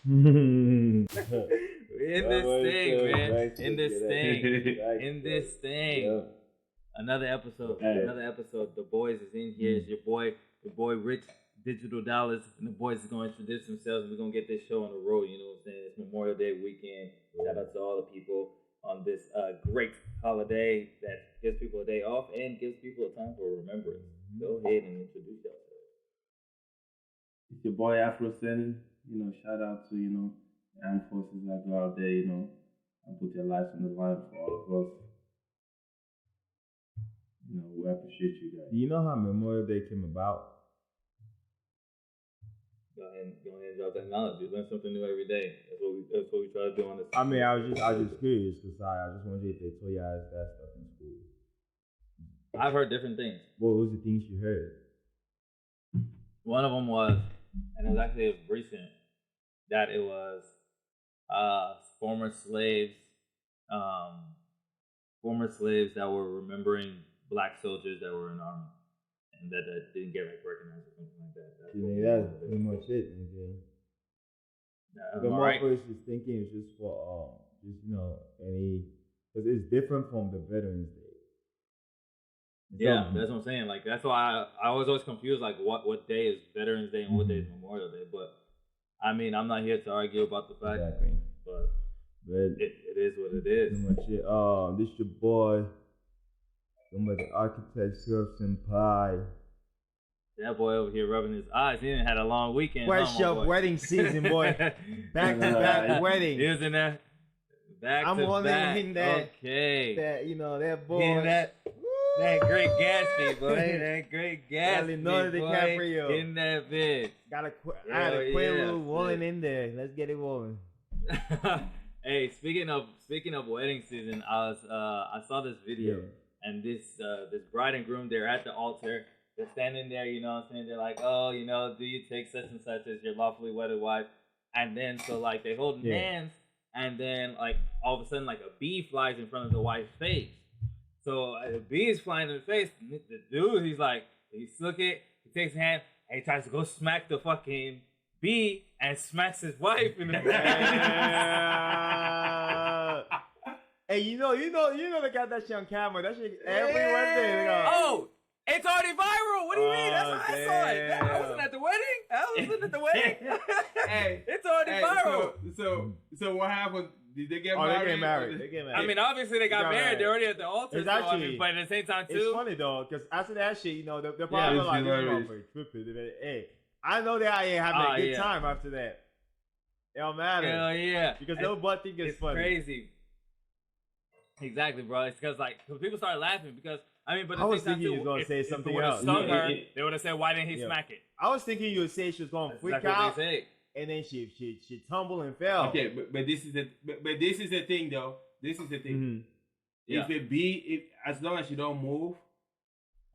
In this thing, man. In this thing. Yeah. Another episode. The boys is in here. It's your boy Rich Digital Dollars, and the boys is gonna introduce themselves. We're gonna get this show on the road. You know what I'm saying? It's Memorial Day weekend. Shout out to all the people on this great holiday that gives people a day off and gives people a time for remembrance. Go ahead and introduce yourself. It's your boy Afro Sin. Shout out to the armed forces that go out there, and put their lives on the line for all of us. We appreciate you guys. Do you know how Memorial Day came about? Go ahead and drop that knowledge. You learn something new every day. That's what we try to do on this. I mean, I was just curious because I just wanted to see if they told you guys that stuff in school. I've heard different things. What was the things you heard? One of them was, and it was actually recent, that it was former slaves that were remembering black soldiers that were in the army and that didn't get recognized or something like that. That's pretty much it. The more first is thinking is just for any, because it's different from the Veterans Day. Yeah, that's what I'm saying. Like that's why I was always confused. Like what day is Veterans Day and what day is Memorial Day? But I mean, I'm not here to argue about the fact, but it is what it is. Pretty much it. This your boy, the architect Senpai. That boy over here rubbing his eyes. He didn't had a long weekend. Fresh up wedding season, boy. Back to back wedding. He was in that. I'm only in that. Okay. That boy. In that Great Gatsby, boy. That Great Gatsby, Leonardo DiCaprio. In that bitch. I had a Quaalude rolling in there. Let's get it rolling. Hey, speaking of wedding season, I saw this video, and this bride and groom, they're at the altar. They're standing there, you know what I'm saying? They're like, oh, do you take such and such as your lawfully wedded wife? And then, so, like, they hold hands, and then, like, all of a sudden, like, a bee flies in front of the wife's face. So, the bee is flying in the face. The dude, he's looking, he takes his hand, and he tries to go smack the fucking bee, and smacks his wife in the face. Hey, they got that shit on camera. That shit every Wednesday. Oh! It's already viral. What do you mean? That's how I saw it. I wasn't at the wedding. Hey, it's already viral. So what happened? Did they get married? They get married. I mean, obviously they got married. They're already at the altar. It's actually, but at the same time too. It's funny though, because after that shit, they're probably like, they're tripping. Hey, I know they ain't having a good time after that. It don't matter. Hell yeah. Because no butt thing is funny. It's crazy. Exactly, bro. It's because people started laughing because. I mean, but I was thinking you were going to say something else. If they would have stung her, they would have said, why didn't he smack it? I was thinking you would say she was going to freak out, and then she tumbled and fell. Okay, but this is the thing, though. This is the thing. Mm-hmm. If a bee, as long as you don't move,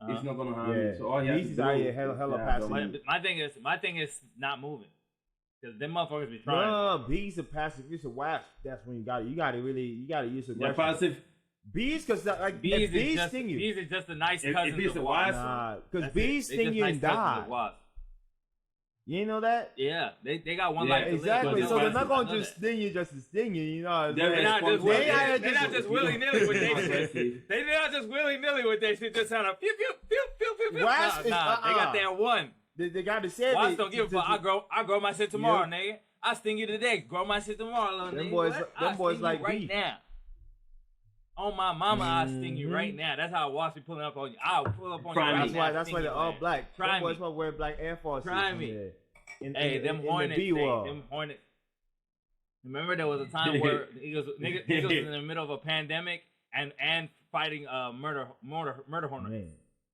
it's not going to harm you. So all you have to do is hella passive. My thing is not moving. Because them motherfuckers be trying. No, bees are passive. If it's a wasp, that's when you got to use aggression. They're passive. Bees, because bees sting you. Bees is just a nice cousin of wasp. Nah, because bees sting you and die. You ain't know that? Yeah, they got one life to live. Exactly. So they're not going to just sting you just to sting you. They're not just willy nilly with their shit. They're not just willy nilly with their shit. Just kind of pew pew pew pew pew. Nah, they got that one. They got to say wasps don't give a fuck. I grow my shit tomorrow, nigga. I sting you today. Grow my shit tomorrow, little nigga. Them boys like right now. On my mama, I'll sting you right now. That's how I watch you pulling up on you. I'll pull up on you right now. That's why they're all black. Them boys want to wear black Air Forces. Try me. Them hornets. Remember there was a time where niggas was in the middle of a pandemic and fighting murder hornets. Man.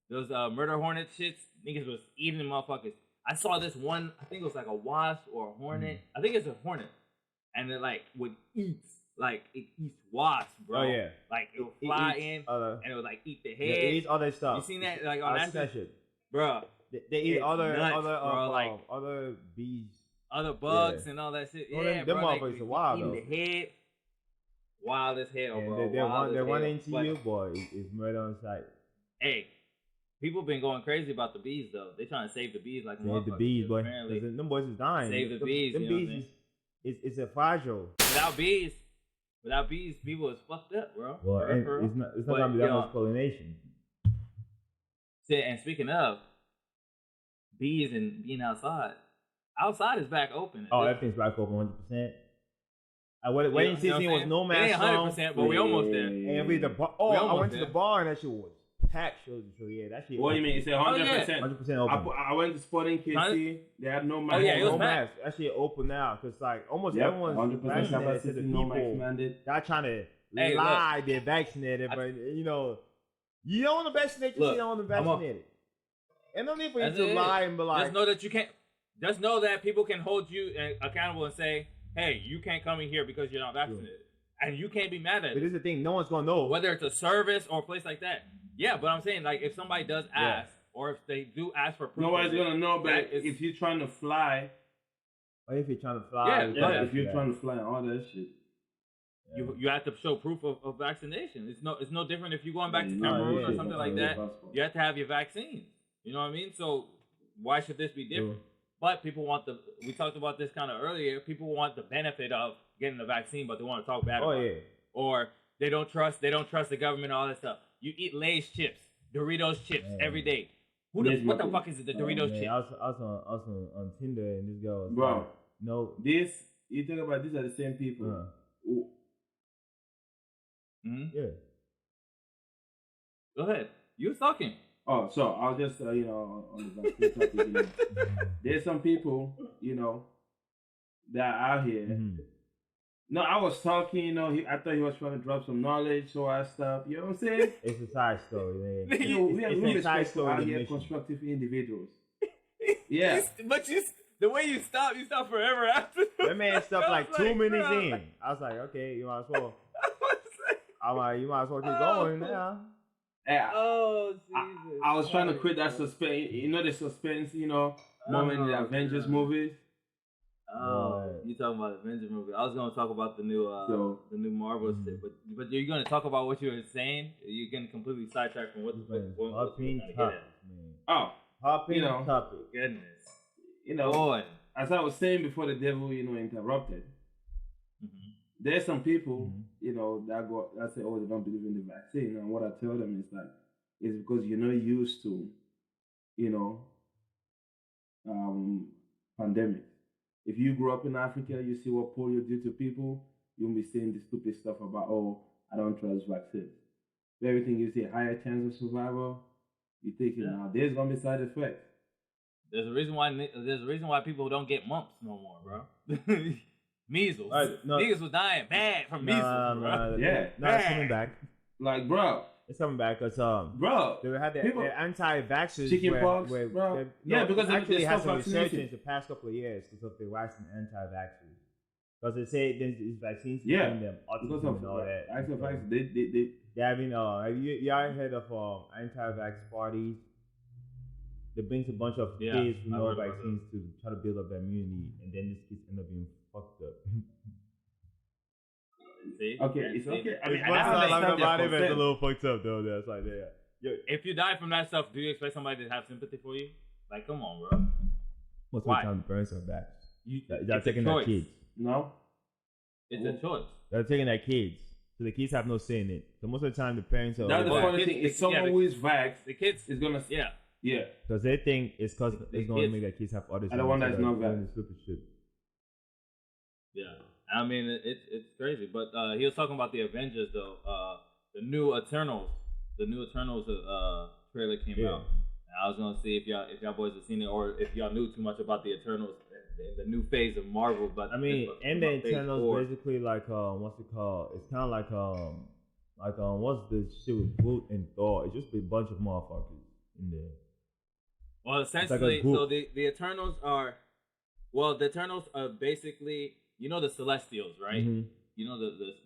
Those murder hornet shits, niggas was eating the motherfuckers. I saw this one, I think it was like a wasp or a hornet. I think it's a hornet. And it would eat. Like, it eats wasps, bro. Oh, yeah. Like, it would fly in, and it would, eat the head. Yeah, it eats other stuff. You seen that? Like, on that shit? Bro. They eat other bees. Other bugs and all that shit. Yeah, them motherfuckers are wild, though. The head. Wild as hell, bro. They're running into you, boy. It's murder on sight. Hey, people been going crazy about the bees, though. They trying to save the bees like the bees, boy. Them boys is dying. Save the bees, it's a fragile. Without bees, people is fucked up, bro. Well, and it's not gonna be that much pollination. And speaking of bees and being outside is back open. Oh, everything's back open 100%. Wedding season was no mask on. 100%, but we almost there. And I went to the bar and that shit was packed. So yeah, that shit. What do you mean? It's 100%. 100% open. I went to Sporting KC. They had no mask. Oh yeah, it was no mask. That shit open now because like almost everyone's 100% vaccinated. The people not trying to lie they're vaccinated, but you don't want to vaccinate. You don't want to vaccinate it. And no need for you to lie and be like. Just know that you can't. Just know that people can hold you accountable and say, "Hey, you can't come in here because you're not vaccinated," and you can't be mad at it. But this is the thing: no one's gonna know whether it's a service or a place like that. Yeah, but I'm saying like if somebody does ask, or if they do ask for proof, nobody's gonna know. But if you're trying to fly, or if you're trying to fly, if you're trying to fly, all that shit. You have to show proof of vaccination. It's no different if you're going back to Cameroon or something like that. You have to have your vaccines. You know what I mean? So why should this be different? But people want we talked about this kind of earlier, people want the benefit of getting the vaccine, but they want to talk bad about it. Or they don't trust the government and all that stuff. You eat Lay's chips, Doritos chips every day. What the fuck is it, the Doritos chips? I was on Tinder and this girl was bro, like, no. You talk about these are the same people. Yeah. Go ahead. You was talking. Oh, so I'll just, on the vaccine topic, there's some people, that are out here. Mm-hmm. No, I was talking, I thought he was trying to drop some knowledge, so that stuff. You know what I'm saying? It's a side story, man. We respect people out here, constructive individuals. Yeah. The way you stop forever after. That man stopped like 2 minutes in. I was like, okay, you might as well. I'm like, you might as well keep going now. Yeah. Oh, Jesus. I was trying to create that suspense, the suspense, moment in the Avengers movies. Oh, you talking about the Avengers movie? I was gonna talk about the new Marvel shit, but you're gonna talk about what you were saying. You can completely sidetrack from what hopping topic, man. Oh, hopping topic. Goodness, boy. As I was saying before, the devil, interrupted. Mm-hmm. There's some people, that say, oh, they don't believe in the vaccine. And what I tell them is like, it's because you're not used to, pandemics. If you grew up in Africa, you see what polio did to people, you won't be saying the stupid stuff about, oh, I don't trust vaccines. For everything you say, higher chance of survival, you take it now. There's going to be side effects. There's a reason why people don't get mumps no more, bro. Measles. Niggas was dying bad from measles. No, it's coming back. Like, bro. It's coming back because bro, they had the anti-vaxxers chickenpox, bro. Because actually has some resurgence the past couple of years because of the waxing anti-vaxxers. Because they say there's vaccines between them, autism and all that. They having y'all heard of anti-vax parties? They brings a bunch of kids who know vaccines to try to build up their immunity, and then these kids end up being fucked up. See? Okay, it's okay. I mean, I like about it, but it's a little fucked up though. That's like if you die from that stuff, do you expect somebody to have sympathy for you? Like, come on, bro. Most of the time, the parents are back. They're taking their kids. No, it's a choice. They're taking their kids, so the kids have no say in it. So most of the time, the parents are. That's the funny thing. If someone who is vaxxed, the kids is gonna Yeah. Because they think it's because it's going to make their kids have autism. And the one that's not vaxxed. Stupid shit. Yeah. I mean, it's crazy. But he was talking about the Avengers, though. The new Eternals. The new Eternals trailer came out. And I was going to see if y'all boys have seen it or if y'all knew too much about the Eternals, the new phase of Marvel. But I mean, and the Eternals basically like, what's it called? It's kind of like what's the shit with Groot and Thor? It's just a bunch of motherfuckers in there. Well, essentially, so the Eternals are, the Eternals are basically, the Celestials, right? Mm-hmm.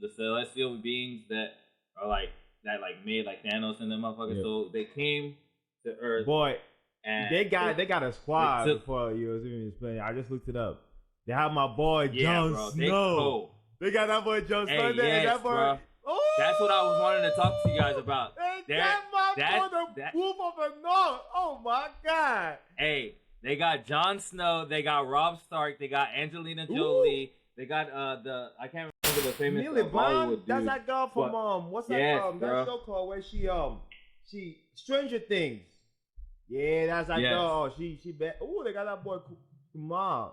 The Celestial beings that are made like Thanos and them motherfuckers. Yeah. So they came to Earth. Boy, and they got a squad before you was even explaining. I just looked it up. They have my boy Jon Snow. They got that boy Jon Snow there. Yes, that boy. Bro. Oh, that's what I was wanting to talk to you guys about. The proof of the North. Oh my God. Hey, they got Jon Snow, they got Robb Stark, they got Angelina Jolie, They got the I can't remember the famous Millie Bollywood dude. That's that girl from what's that that show called where she Stranger Things. Yeah, that's that girl. She bet. Oh, they got that boy Kumar.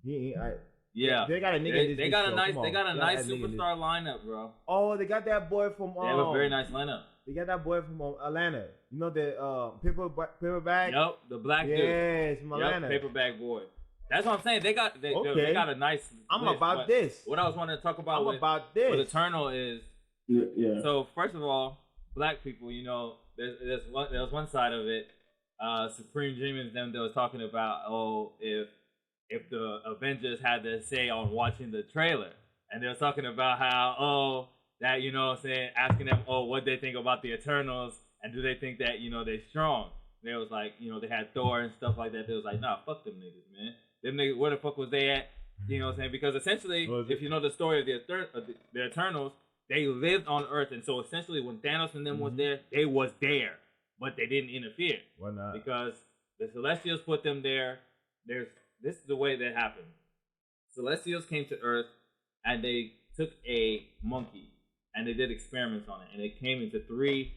They got a nigga. They got a nice superstar lineup, bro. Oh, they got that boy from. They have a very nice lineup. They got that boy from Atlanta. You know the paperback. Yep, the black dude. Yes, from Atlanta. Paperback boy. That's what I'm saying. They got a nice. I'm about this. What I was wanting to talk about with Eternal is. Yeah. So first of all, black people, you know, there's one side of it. Supreme Demons them that was talking about if the Avengers had their say on watching the trailer, and they were talking about how that, you know what I'm saying, asking them what they think about the Eternals and do they think that, you know, they're strong. They was like, you know, they had Thor and stuff like that. They was like, nah, fuck them niggas, man. Them niggas, where the fuck was they at? You know what I'm saying? Because essentially, if you know the story of the Eternals, they lived on Earth, and so essentially when Thanos and them was there, they was there, but they didn't interfere. Why not? Because the Celestials put them there. This is the way that happened. Celestials came to Earth, and they took a monkey, and they did experiments on it, and it came into 3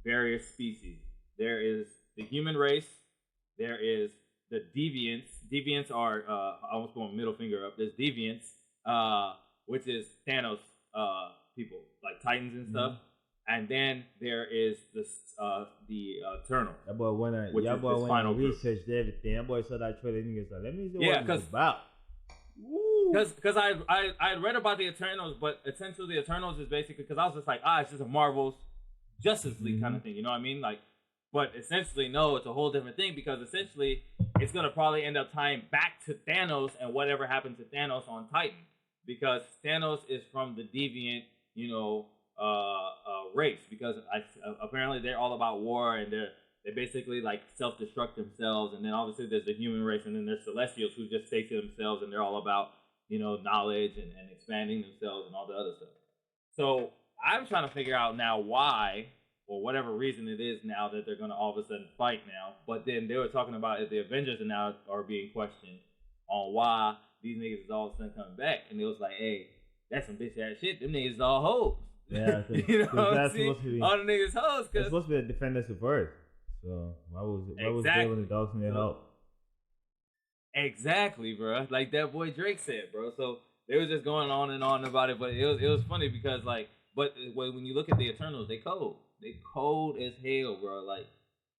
various species. There is the human race. There is the deviants. Deviants are, I almost going middle finger up. There's deviants, which is Thanos people, like Titans and stuff. And then there is the Eternal. That boy went and researched everything. That boy saw that trailer and he was like, let me see what it's about. Because I read about the Eternals, but essentially the Eternals is basically, because I was just like, it's just a Marvel's Justice League kind of thing, you know what I mean? Like, but essentially, no, it's a whole different thing, because essentially it's going to probably end up tying back to Thanos and whatever happened to Thanos on Titan, because Thanos is from the deviant, you know, race, because apparently they're all about war, and they basically like self-destruct themselves, and then obviously there's the human race, and then there's Celestials who just stay to themselves, and they're all about, you know, knowledge and expanding themselves and all the other stuff. So I'm trying to figure out now why, or whatever reason it is now, that they're going to all of a sudden fight now. But then they were talking about if the Avengers are being questioned on why these niggas is all of a sudden coming back, and it was like, hey, that's some bitch ass shit. Them niggas is all hoes. Yeah, you know what I'm saying? All the niggas hoes. It's supposed to be the defenders of Earth. So why was they when the dogs need help? Exactly, bro. Like that boy Drake said, bro. So they was just going on and on about it, but it was funny because like, but when you look at the Eternals, they cold as hell, bro. Like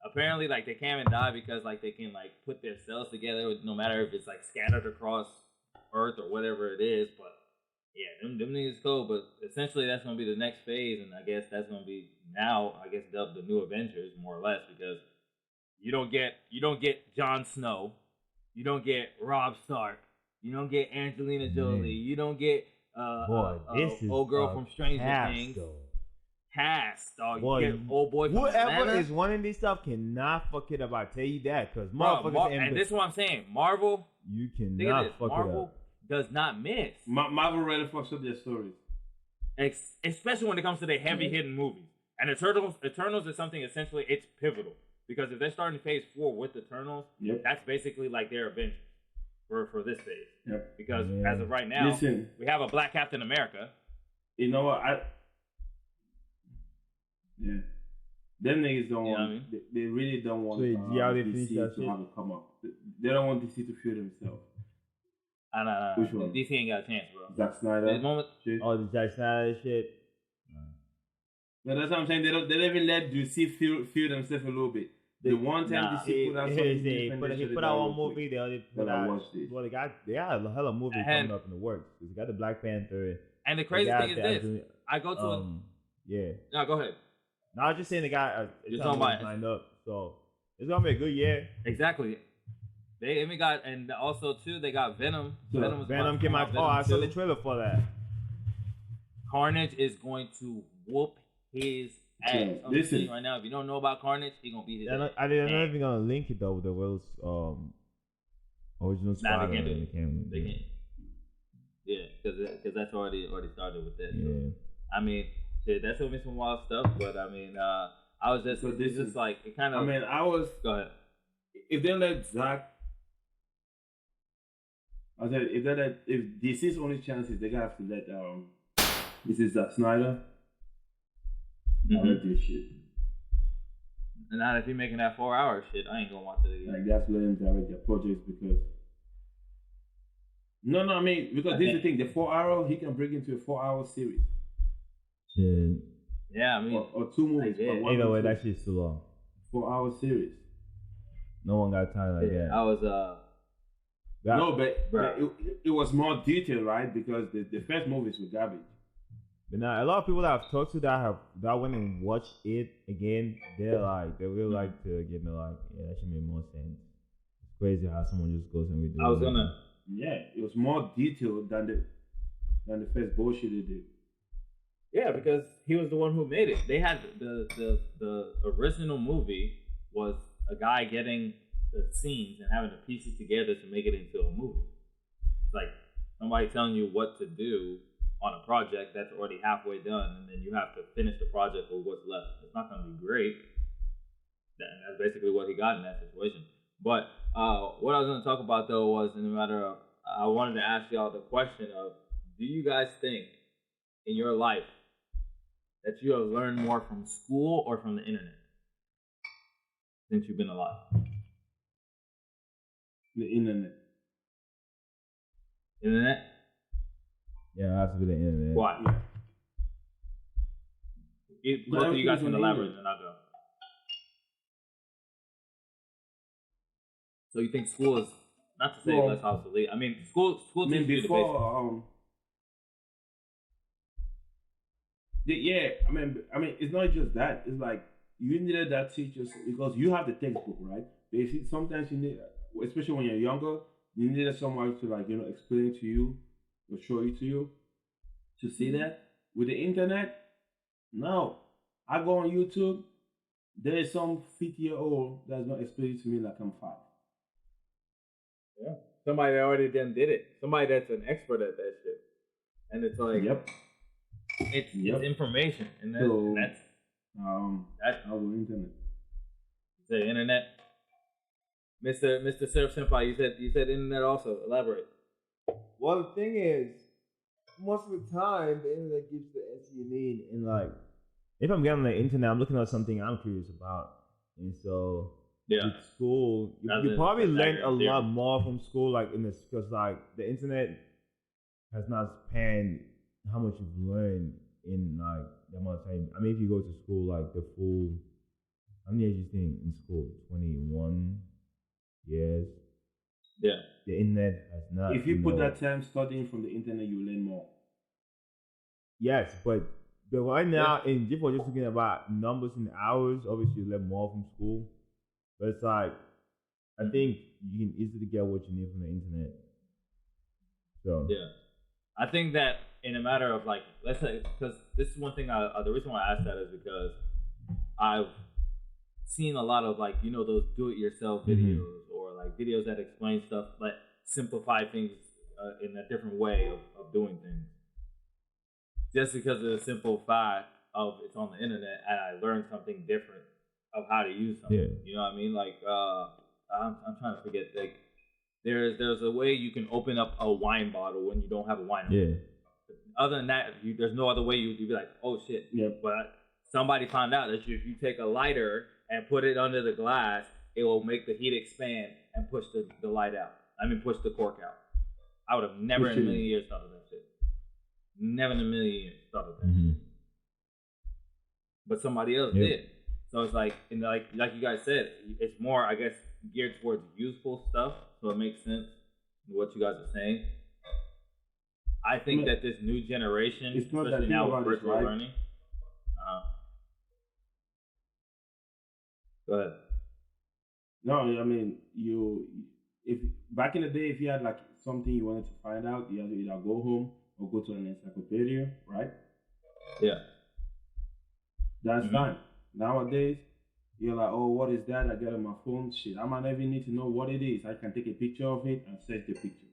apparently, like they can't even die because like they can like put their cells together, no matter if it's like scattered across Earth or whatever it is. But yeah, them niggas cold. But essentially, that's gonna be the next phase, and I guess that's gonna be now. I guess dubbed the new Avengers, more or less, because you don't get Jon Snow, you don't get Robb Stark, you don't get Angelina Jolie, you don't get old girl from Stranger Things. Cast, dog. Boy, you get old boy from whoever Atlanta. is running this stuff cannot fuck it up. I tell you that, because motherfuckers. And this is what I'm saying. Marvel, you cannot fuck Marvel it up. Does not miss. Marvel really fucks up their stories, especially when it comes to their heavy hitting movies. And Eternals is something essentially it's pivotal, because if they're starting phase 4 with Eternals, that's basically like their Avengers for this phase. Yep. Because as of right now, we have a Black Captain America. You know what? Them niggas don't want. I mean? They really don't want DC to have it come up. They don't want DC to feel themselves. Which one? DC ain't got a chance, bro. Zack Snyder. The Zack Snyder shit. No, that's what I'm saying. They don't even let DC feel themselves a little bit. The one time DC put out something different, he put out one movie. They put out. Well, they got a hell of movies coming up in the works. They got the Black Panther. And the crazy thing is this: I go to No, go ahead. No, I was just saying they got lined up, so it's gonna be a good year. Exactly. They even got, and also too, they got Venom. Venom came out. I saw the trailer for that. Carnage is going to whoop his ass. Listen, right now, if you don't know about Carnage, he's gonna beat his ass. I'm not even gonna link it though with the Will's original Spider. They can't. They can't. Yeah, because that's already started with that. Yeah. So, I mean. Yeah, that's gonna be some wild stuff, but I mean, I was just, it's just like, it kind of. I mean, Go ahead. If they let Zach, I said if DC's only chance is they gotta have to let this is Zack Snyder. I read this shit. And now if you're making that 4-hour shit, I ain't gonna watch it again. Like that's let them direct their projects because. No, I mean because this is the thing. The 4-hour he can bring into a 4-hour series. Shit. Yeah, I mean, or 2 movies. Either way, that shit's too long. 4-hour series. No one got time like that. I was No, but it was more detailed, right? Because the first movies were garbage. But now a lot of people that I've talked to that went and watched it again, they really like to give me like, yeah, that should make more sense. It's crazy how someone just goes and redo it. Yeah, it was more detailed than the first bullshit they did. Yeah, because he was the one who made it. They had the original movie was a guy getting the scenes and having to piece it together to make it into a movie. It's like somebody telling you what to do on a project that's already halfway done, and then you have to finish the project with what's left. It's not going to be great. That's basically what he got in that situation. But what I was going to talk about, though, was in the matter of, I wanted to ask y'all the question of, do you guys think in your life that you have learned more from school or from the internet since you've been alive? The internet. Internet? Yeah, it has to be the internet. Why? Both of you guys can elaborate and I'll go. So you think school is, not to say less obsolete, I mean, school teaches you the basics. Yeah, I mean, it's not just that. It's like you needed that teacher because you have the textbook, right? Basically, sometimes you need, especially when you're younger, you needed someone to explain to you or show it to you to see that. With the internet, no. I go on YouTube. There is some 50-year-old that's gonna explain it to me like I'm 5. Yeah, somebody that already did it. Somebody that's an expert at that shit, and it's like, it's information, and that's the internet. The internet, Mr. Surf Senpai, you said internet also. Elaborate. Well, the thing is, most of the time, the internet gives the answer you need, and like, if I'm getting on the internet, I'm looking at something I'm curious about, and so. Yeah. With school, you probably learn a lot more from school, like in this, because like the internet has not spanned how much you've learned in like the amount of time. I mean, if you go to school, like the full, how many years you think in school? 21 years. Yeah. The internet has not. If you put that time studying from the internet, you learn more. Yes, but right now, in if we're just thinking about numbers and hours, obviously you learn more from school. But it's like, I think you can easily get what you need from the internet. So yeah, I think that in a matter of like, let's say, because this is one thing. The reason why I asked that is because I've seen a lot of like, those do-it-yourself videos or like videos that explain stuff, but simplify things in a different way of doing things. Just because of the simple fact of it's on the internet, and I learned something different of how to use something. Yeah. You know what I mean? Like, I'm trying to forget. Like, there's a way you can open up a wine bottle when you don't have a wine. Yeah. Other than that, there's no other way you'd be like, oh shit. Yeah. But somebody found out that if you take a lighter and put it under the glass, it will make the heat expand and push the light out. I mean, push the cork out. I would have never in a million years thought of that shit. Never in a million years thought of that shit. But somebody else did. So it's like, and like you guys said, it's more, I guess, geared towards useful stuff. So it makes sense what you guys are saying. I think that this new generation, especially now with virtual learning. Go ahead. No, I mean, if back in the day, if you had like something you wanted to find out, you had to either go home or go to an encyclopedia, right? Yeah. That's fine. Nowadays, you're like, oh, what is that? I got on my phone. Shit, I might not even need to know what it is. I can take a picture of it and search the picture.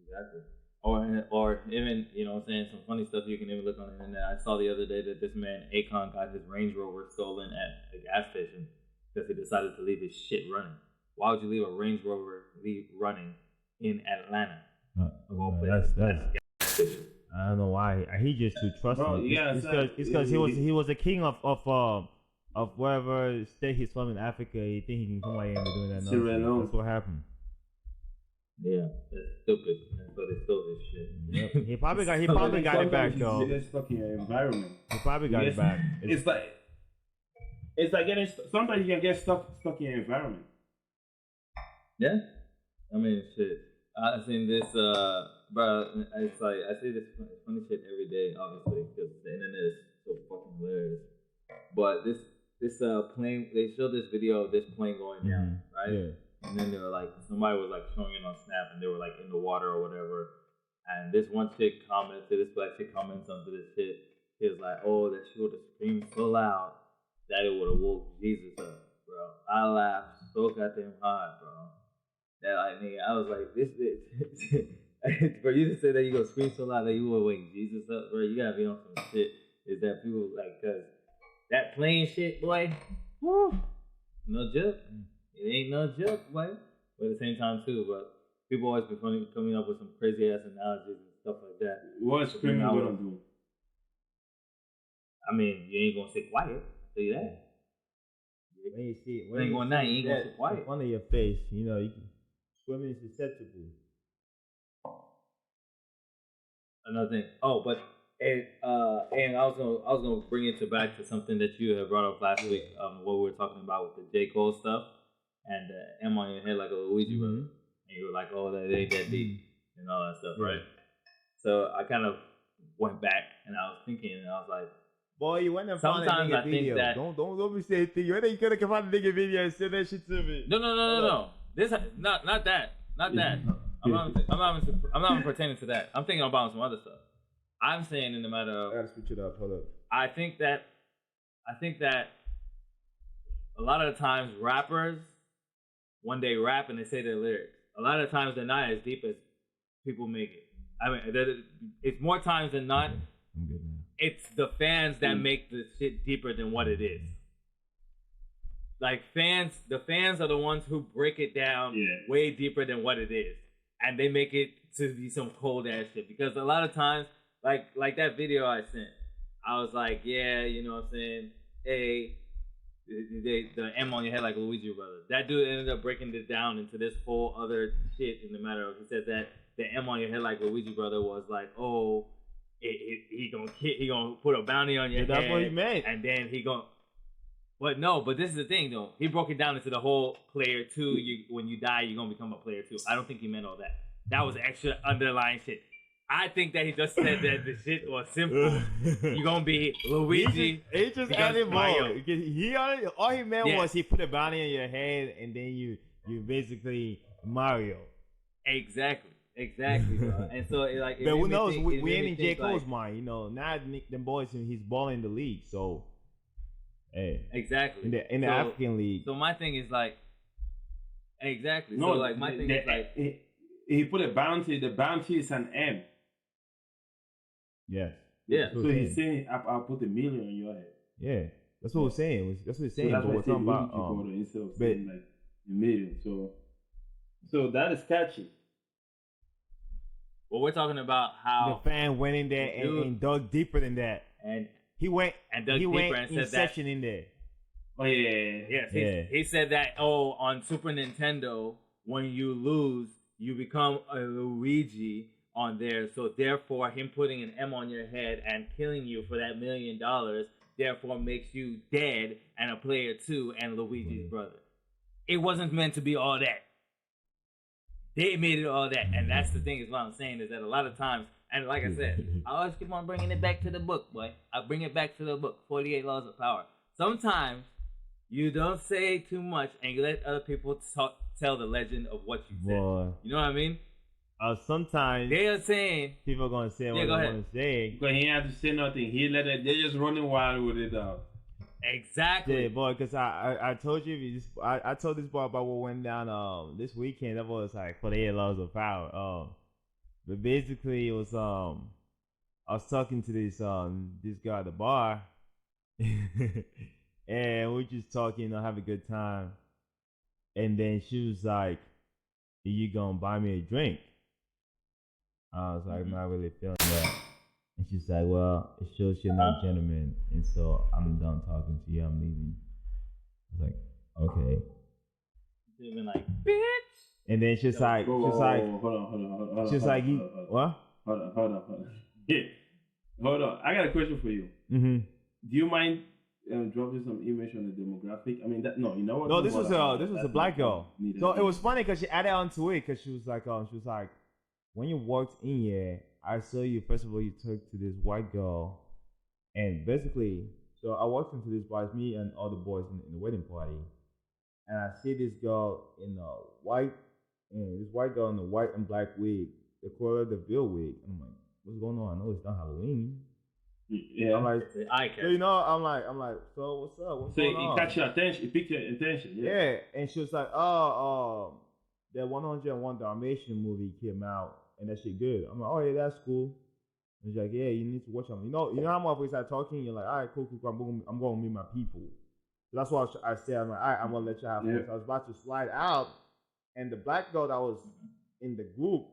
Exactly. Or even, saying some funny stuff you can even look on the internet. I saw the other day that this man, Akon, got his Range Rover stolen at a gas station because he decided to leave his shit running. Why would you leave a Range Rover running in Atlanta? That's I don't know why. He just too trusting. It's because he was the king of wherever state he's from in Africa. He think he can come out here and be doing that nonsense. That's what happened. Yeah, that's stupid. That's why they stole this shit. Yep. He probably got it back though. You get stuck in your environment. He probably got it back. It's like getting sometimes you can get stuck in your environment. Yeah, I mean shit. I seen this, bro. It's like I see this funny shit every day, obviously, because the internet is so fucking hilarious. But this plane, they showed this video of this plane going down, right? Yeah. And then they were like, somebody was like showing it on Snap, and they were like in the water or whatever. And this one chick commented, this black chick comments onto this shit. He was like, "Oh, that she would have screamed so loud that it would have woke Jesus up, bro." I laughed so goddamn hard, bro. That I was like, this for you to say that you gonna scream so loud that you will wake Jesus up, bro. You gotta be on some shit. Is that people like, cause that plane shit, boy, woo, no joke. It ain't no joke, boy. But at the same time too, but people always be funny coming up with some crazy ass analogies and stuff like that. What's screaming gonna do? I mean, you ain't gonna sit quiet. I'll tell you that. When you see it, you ain't gonna sit quiet. In front of your face, you know, you can. Swimming is susceptible. Another thing. Oh, but and I was gonna bring it back to something that you had brought up last week. What we were talking about with the J. Cole stuff and the M on your head like a Luigi brother, and you were like, "Oh, that ain't that deep," and all that stuff, right? So I kind of went back and I was thinking, and I was like, "Boy, you went and found a nigga video. That don't be saying thing. You went and you could have found a nigga video and send that shit to me." No. This not that. I'm not even pertaining to that. I'm thinking about some other stuff. I'm saying in the matter of. I gotta switch it up. Hold up. I think that a lot of the times rappers, when they rap and they say their lyrics, a lot of times they're not as deep as people make it. I mean, it's more times than not. I'm good now. It's the fans that make the shit deeper than what it is. Like the fans are the ones who break it down way deeper than what it is, and they make it to be some cold ass shit. Because a lot of times, like that video I sent, I was like, yeah, you know what I'm saying? Hey, the M on your head like a Luigi brother. That dude ended up breaking it down into this whole other shit in the matter of, he said that the M on your head like a Luigi brother was like, oh, he gonna put a bounty on your head. That's what he meant. And then he gonna. But this is the thing though. He broke it down into the whole player 2. When you die, you're gonna become a player 2. I don't think he meant all that. That was extra underlying shit. I think that he just said that the shit was simple. You're gonna be Luigi. He just added more. All he meant was he put a bounty on your head, and then you basically Mario. Exactly, bro. And so but who knows? We ain't in J. Cole's mind, you know. Now them boys, he's balling in the league, so. Hey, exactly. In the African league. So my thing is like, exactly. No, so like my thing is like, he put a bounty. The bounty is an M. Yes. Yeah. So he's saying, "I'll put $1 million on your head." Yeah, that's what we're saying. That's what he's saying. So that's what we're talking about. Instead of saying like $1 million. So that is catchy. Well, we're talking about how the fan went in there and dug deeper than that, and. He went deeper and said that in there. Oh yeah. Yes. He said that. Oh, on Super Nintendo, when you lose, you become a Luigi on there. So therefore, him putting an M on your head and killing you for that $1 million, therefore makes you dead and a player 2 and Luigi's brother. It wasn't meant to be all that. They made it all that, and that's the thing. Is what I'm saying is that a lot of times. And like I said, I always keep on bringing it back to the book, boy. I bring it back to the book, 48 Laws of Power. Sometimes you don't say too much and you let other people tell the legend of what you said. Boy. You know what I mean? Sometimes they are saying people are gonna say what they want to say. Because he had to say nothing. He let it. They're just running wild with it out. Exactly. Yeah, boy. Because I told you, I told this boy about what went down this weekend. That was like 48 Laws of Power. But basically, it was I was talking to this guy at the bar, and we just talking, have a good time. And then she was like, "Are you gonna buy me a drink?" I was like, "I'm not really feeling that." And she's like, "Well, it shows you're not a gentleman, and so I'm done talking to you. I'm leaving." I was like, "Okay." Even like, bitch. And then she's like, hold on. She's like, what? Hold on. Yeah. Hold on. I got a question for you. Mm-hmm. Do you mind dropping some image on the demographic? I mean, you know what? No, this was a black girl. So it was funny because she added onto it because she was like, when you walked in here, I saw you. First of all, you talked to this white girl, and basically, so I walked into this bar, it's me and all the boys in the wedding party, and I see this girl in a white. And this white girl in a white and black wig, they call her the veal wig. And I'm like, what's going on? I know it's not Halloween. Yeah. I'm like, you know, I'm like, so what's up? What's going on? So it catch your attention, it piqued your attention. Yeah. And she was like, that 101 Dalmatian movie came out, and that shit good. I'm like, oh yeah, that's cool. And she's like, yeah, you need to watch them. You know how motherfuckers start talking, you're like, all right, cool, I'm going to meet my people. So that's what I said. I'm like, all right, I'm going to let you have fun. So I was about to slide out. And the black girl that was in the group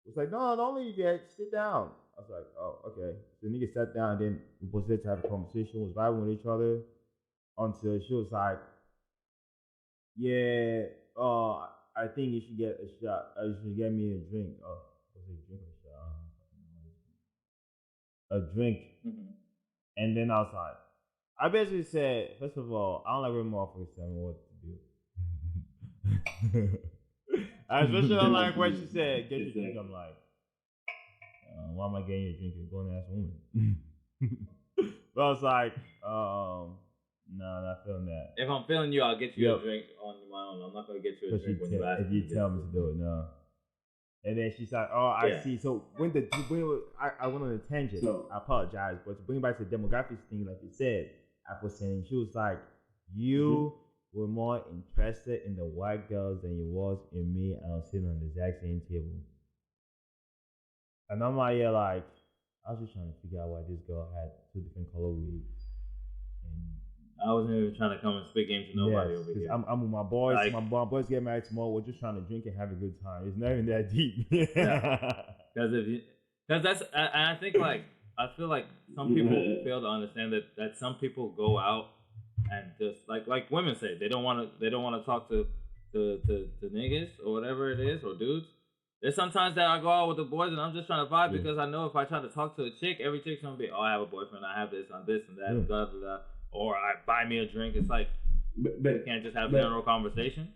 was like, no, don't leave yet. Sit down. I was like, oh, okay. So the nigga sat down, and then we proceeded to have a conversation, was vibing with each other until she was like, yeah, I think you should get a shot. You should get me a drink. Oh, was it a drink or a shot? A drink. Mm-hmm. And then I was like, I basically said, first of all, I don't like when motherfuckers tell me what to do. I especially don't like what she said. Get your drink. I'm like, why am I getting you a drink? You're going to ask a woman. But I was like, no, not feeling that. If I'm feeling you, I'll get you a drink on my own. I'm not going to get you a drink when you ask me. If you tell me to do it, no. And then she's like, oh, I see. So I went on a tangent. So, I apologize. But to bring back to the demographics thing, like you said, I was saying, she was like, you were more interested in the white girls than you was in me, and I was sitting on the exact same table. And I'm like, I was just trying to figure out why this girl had two different color wigs. I wasn't even trying to come and speak game to nobody over here. I'm with my boys. Like, my boys get married tomorrow. We're just trying to drink and have a good time. It's not even that deep. I think I feel like some people fail to understand that some people go out and just like women say they don't want to talk to niggas or whatever it is or dudes. There's sometimes that I go out with the boys and I'm just trying to vibe because I know if I try to talk to a chick, every chick's gonna be, oh, I have a boyfriend, I have this, and that, and blah blah blah, or I buy me a drink. It's like you can't just have general conversation.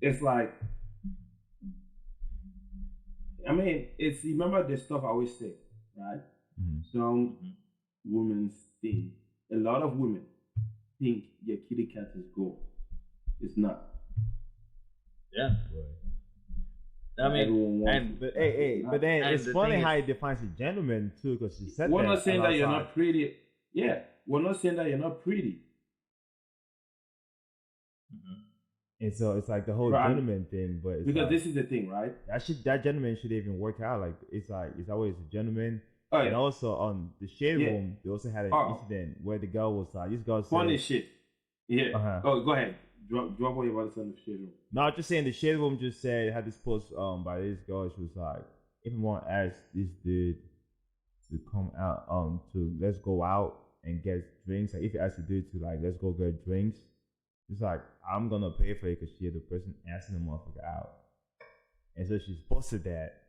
It's like, I mean, it's, you remember the stuff I always say, right? Mm-hmm. Some women think, a lot of women think your kitty cat is gold. It's not. Yeah. I mean, but then it's funny how it defines a gentleman too, because she said we're not saying that you're not pretty. Yeah, we're not saying that you're not pretty. Mm-hmm. And so it's like the whole gentleman thing, but it's because this is the thing, right? That gentleman should even work out. Like it's always a gentleman. Oh, yeah. And also on the shade room, they also had an incident where the girl was like, this girl said, funny shit. Yeah. Uh-huh. Oh, go ahead. Drop what you want to say in the shade room. No, I'm just saying the shade room just said, had this post by this girl. She was like, if you want to ask this dude to come out, to let's go out and get drinks. Like if you ask the dude to like, let's go get drinks, it's like, I'm gonna pay for it because she's the person asking the motherfucker out. And so she's posted that.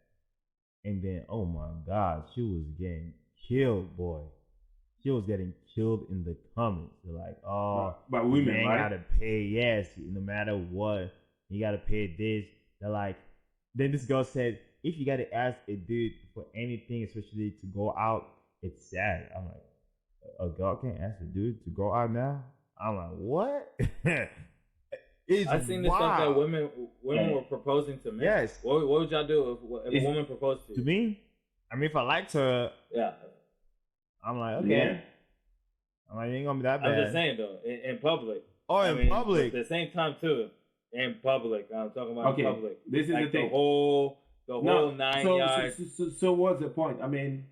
And then, oh my God, she was getting killed, boy. She was getting killed in the comments. They're like, oh, by women, man, right? Gotta pay, yes, no matter what, you gotta pay this. They're like, then this girl said, if you gotta ask a dude for anything, especially to go out, it's sad. I'm like, a girl can't ask a dude to go out now? I'm like, what? I've seen this stuff that women were proposing to men. Yes. What would y'all do if a woman proposed to you? To me? I mean, if I liked her, I'm like, okay. Yeah. I'm like, it ain't gonna be that bad. I'm just saying though, in public. Oh, in public. At the same time too, in public. I'm talking about in public. This is like the thing. The whole 9 yards. So what's the point? I mean,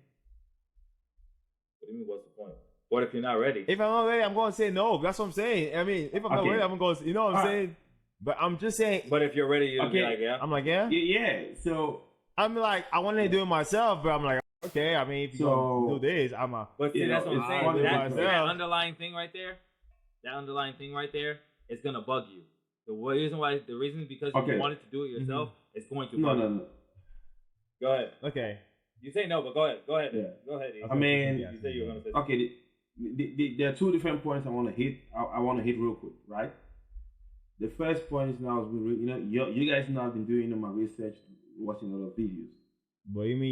what do you mean? What's the point? What if you're not ready? If I'm not ready, I'm going to say no. That's what I'm saying. I mean, if I'm not ready, I'm going to go, you know what I'm saying? But I'm just saying. But if you're ready, you'll be like, yeah. I'm like, yeah. Yeah. So I'm like, I want to do it myself, but I'm like, okay. I mean, if you do this, I'm a. But see, that's what I'm saying. That underlying thing right there, it's gonna bug you. The reason because you wanted to do it yourself, it's going to bug you. No. Go ahead. Okay. You say no, but go ahead. Yeah. Go ahead. I mean, you say you were gonna say. Okay. There are two different points I want to hit. I want to hit real quick, right? The first point is now, you guys know I've been doing my research, watching a lot of videos. What do you mean?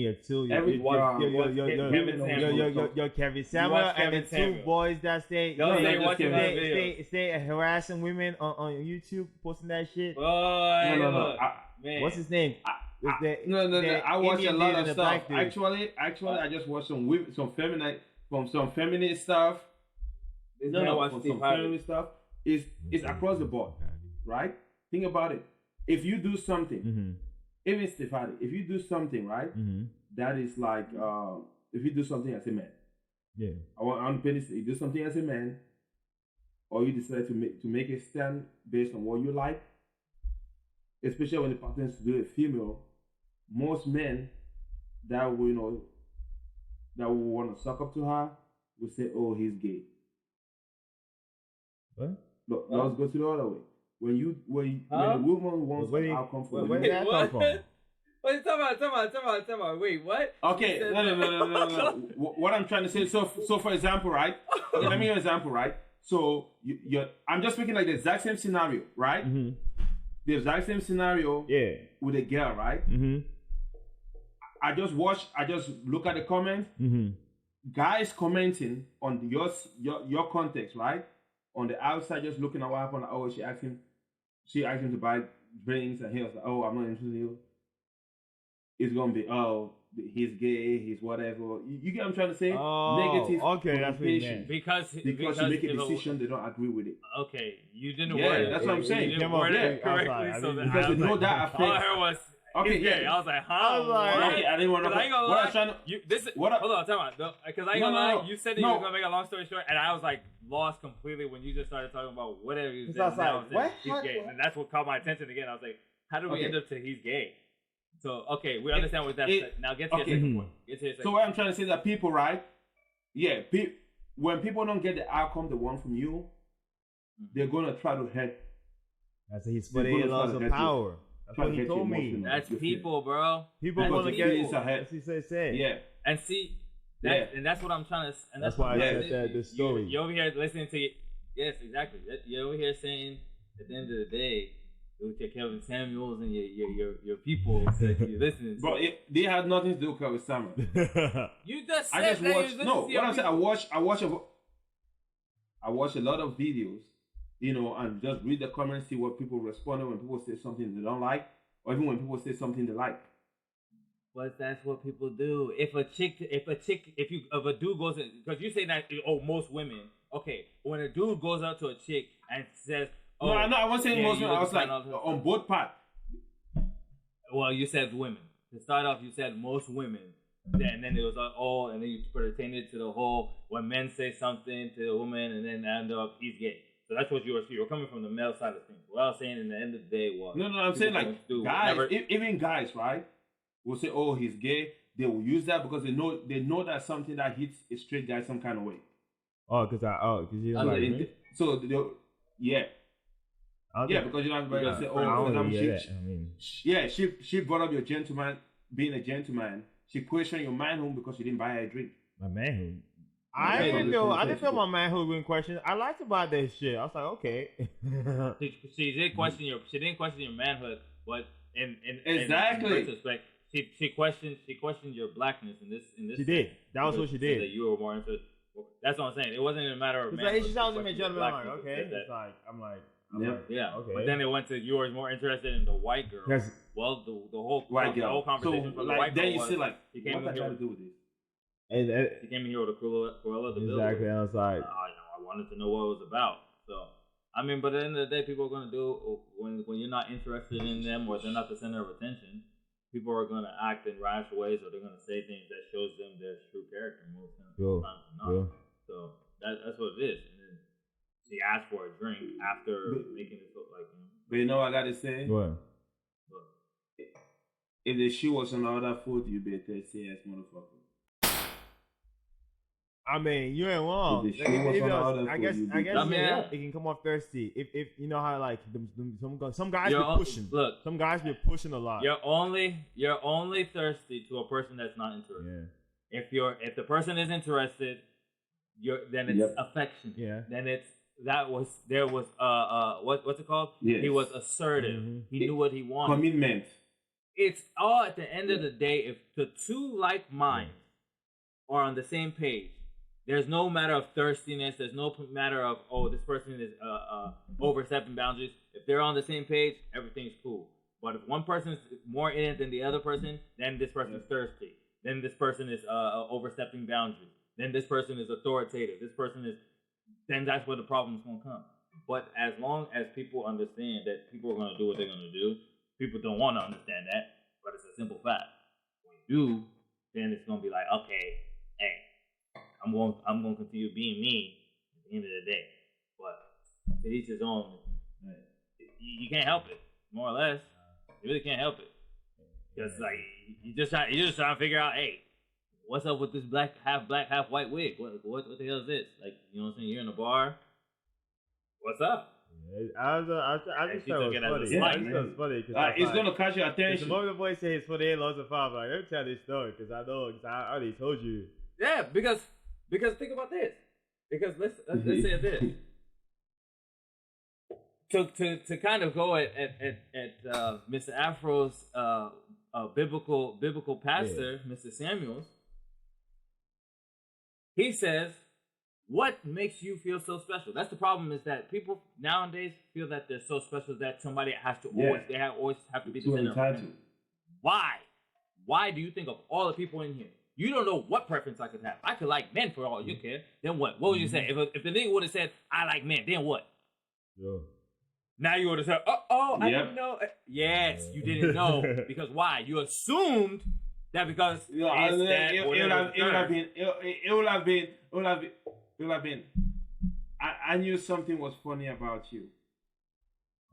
You're Kevin Samuel and the two boys that stay harassing women on YouTube, posting that shit. No. What's his name? I watch a lot of stuff. Actually, I just watched some feminist stuff. Some feminist stuff. It's across the board, right? Think about it. If you do something, even Stefani, if you do something, right, that is like, if you do something as a man, I want to you do something as a man, or you decide to make a stand based on what you like, especially when it pertains to a female, most men that will, that will want to suck up to her will say, "Oh, he's gay." What? Look, let's go to the other way. When the woman wants an outcome from where did that come from? Wait, tell me. Wait, what? Okay, no. What I'm trying to say, so for example, right? Okay, let me give you an example, right? So I'm just making like the exact same scenario, right? The exact same scenario with a girl, right? I just look at the comments. Guys commenting on your context, right? On the outside, just looking at what happened. Like, oh, she asked him to buy drinks, and he was like, "Oh, I'm not interested in you." It's gonna be, "Oh, he's gay, he's whatever." You get what I'm trying to say? Oh, negative. Okay, that's what you meant. Because you make a decision, they don't agree with it. Okay, you didn't word it. That's what I'm saying. You didn't word it correctly, so because they know that affects. All I heard was. Okay, yeah. I was like, huh? I was like, okay, I didn't want to. What I was trying to. Hold on, tell me. Because I ain't gonna lie, you said that you were gonna make a long story short, and I was like lost completely when you just started talking about whatever you said. What? He's gay, and that's what caught my attention again. I was like, how do we end up to he's gay? So okay, we understand what that's. Now get to your second point. So what I'm trying to say is that people, right? Yeah, when people don't get the outcome they want from you, they're gonna try to hurt. That's he's putting lots of power. That's what he told me. That's people, bro. People want to get it. That's what he said. Yeah. And see, and that's what I'm trying to. And that's why I said this story. You're over here listening to. Yes, exactly. You're over here saying, at the end of the day, with your Kevin Samuels and your people that you're listening to. Bro, they had nothing to do with Kevin Samuels. You just said I just watched. No, what I'm saying, I watch a lot of videos. And just read the comments, see what people respond when people say something they don't like, or even when people say something they like. But that's what people do. If a dude goes in, because you say that, most women. Okay, when a dude goes up to a chick and says, "Oh, no, I wasn't saying most women. I was like on both parts." Well, you said women. To start off, you said most women. And then it was and then you pertain it to the whole when men say something to a woman and then end up he's gay. So that's what you were coming from the male side of things. What I was saying in the end of the day was... No, I'm saying like guys, even guys, right, will say, "Oh, he's gay." They will use that because they know that's something that hits a straight guy some kind of way. Because you don't like me? So, because you don't like say, "Oh, she brought up your gentleman, being a gentleman. She questioned your manhood because you didn't buy her a drink." My manhood? I didn't feel my manhood being questioned. I liked about that shit. I was like, okay. She didn't question your manhood, but in retrospect, she questioned your blackness in this. She did. That was what she did. That you were more interested. That's what I'm saying. It wasn't a matter of. Like, she sounds like a gentleman. I'm like, okay. It's like Okay. But then it went to you were more interested in the white girl. Well, the whole white girl. The whole conversation from the white girl. Then you see like, what I got to do with this? He came in here with a Cruella the Exactly, Bill. I was like... I wanted to know what it was about. So, I mean, but at the end of the day, people are going to do... When you're not interested in them or they're not the center of attention, people are going to act in rash ways or they're going to say things that shows them their true character most times. So, that's what it is. And then she asked for a drink after making it look like... But you know what I gotta say? What? If the shoe was on the other foot, you be a thirsty ass motherfucker. I mean, you ain't wrong. If the shoe was on the other I foot, guess, yeah, it can come off thirsty. If you know how like some guys be pushing. Look, some guys be pushing a lot. You're only thirsty to a person that's not interested. Yeah. If the person is interested, then it's affection. Yeah. Then what's it called? Yes. He was assertive. Mm-hmm. He knew what he wanted. Commitment. It's all at the end of the day. If the two like minds are on the same page, there's no matter of thirstiness. There's no matter of this person is overstepping boundaries. If they're on the same page, everything's cool. But if one person is more in it than the other person, then this person is thirsty. Then this person is overstepping boundaries. Then this person is authoritative. Then that's where the problem's gonna come. But as long as people understand that people are gonna do what they're gonna do, people don't want to understand that. But it's a simple fact. When you do, then it's gonna be like, okay, hey, I'm gonna continue being me at the end of the day. But to each his own. You can't help it, more or less. You really can't help it. Because like you just trying to figure out, hey, what's up with this half white wig? What the hell is this? Like, you know what I'm saying? You're in a bar. What's up? I just thought it was funny. I just thought it was funny because it's gonna catch your attention. The moment the boy says it's for the loads of fun, like, let me tell this story because I know I already told you. Yeah, because think about this. Because let's say this. To kind of go at Mr. Afro's biblical pastor, Mr. Samuels, he says, what makes you feel so special? That's the problem, is that people nowadays feel that they're so special that somebody has to always have to be the center. Why? Why do you think of all the people in here? You don't know what preference I could have. I could like men for all you care. Then what? What would you say? If the nigga would have said, I like men, then what? Yeah. Now you would have said, I didn't know. Yes, you didn't know. Because why? You assumed that because it would have been. I knew something was funny about you.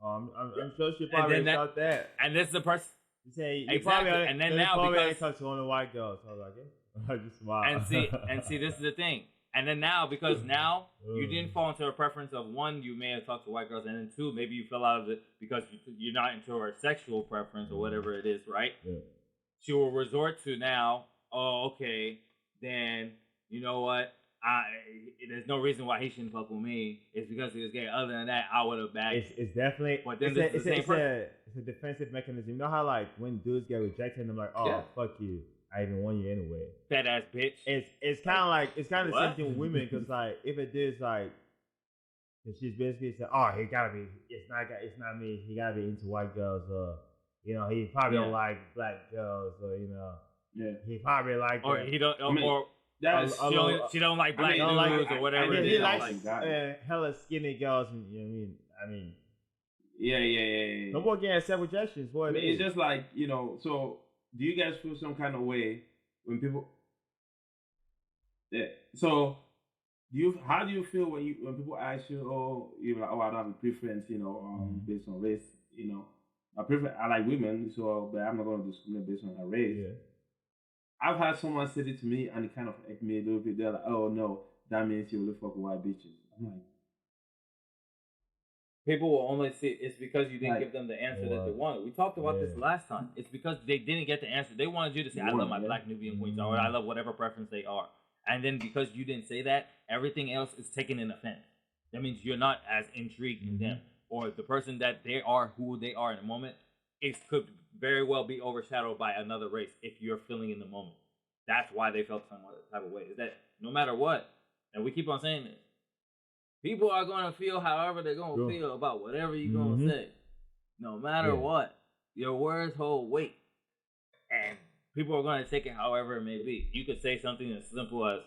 I'm sure she probably thought that. And this is the person. Exactly. Probably, and then now because I talked to only white girls, so I was like, I just smile. And see, this is the thing. And then now, because now you didn't fall into a preference of one, you may have talked to white girls, and then two, maybe you fell out of it because you're not into her sexual preference or whatever it is, right? Yeah. She will resort to now, okay, then you know what? There's no reason why he shouldn't fuck with me. It's because he was gay. Other than that, I would have bagged. It's definitely. But then it's a defensive mechanism. You know how like when dudes get rejected, and I'm like, fuck you. I even want you anyway. Fat ass bitch. It's kind of like the same thing with women, because like if it is like, she's basically said, he gotta be. It's not me. He gotta be into white girls, or he probably don't like black girls, or he probably like he don't she don't like black dudes or whatever. He likes hella skinny girls, and you know what I mean. Yeah. No more getting accept rejections. Boy, it's just like so. Do you guys feel some kind of way when people? Yeah. So, how do you feel when people ask you, you're like, I don't have a preference, based on race, I like women, but I'm not going to discriminate based on her race. Yeah. I've had someone say it to me, and it kind of irked me a little bit. They're like, oh no, that means you only fuck with white bitches. I'm like. People will only see it's because you didn't give them the answer that they wanted. We talked about this last time. It's because they didn't get the answer. They wanted you to say, I love my black Nubian queens, or I love whatever preference they are. And then because you didn't say that, everything else is taken in offense. That means you're not as intrigued in them. Or the person that they are, who they are in the moment, it could very well be overshadowed by another race if you're feeling in the moment. That's why they felt some type of way. Is that no matter what, and we keep on saying this, people are going to feel however they're going to feel about whatever you're going to say. No matter what. Your words hold weight. And people are going to take it however it may be. You could say something as simple as,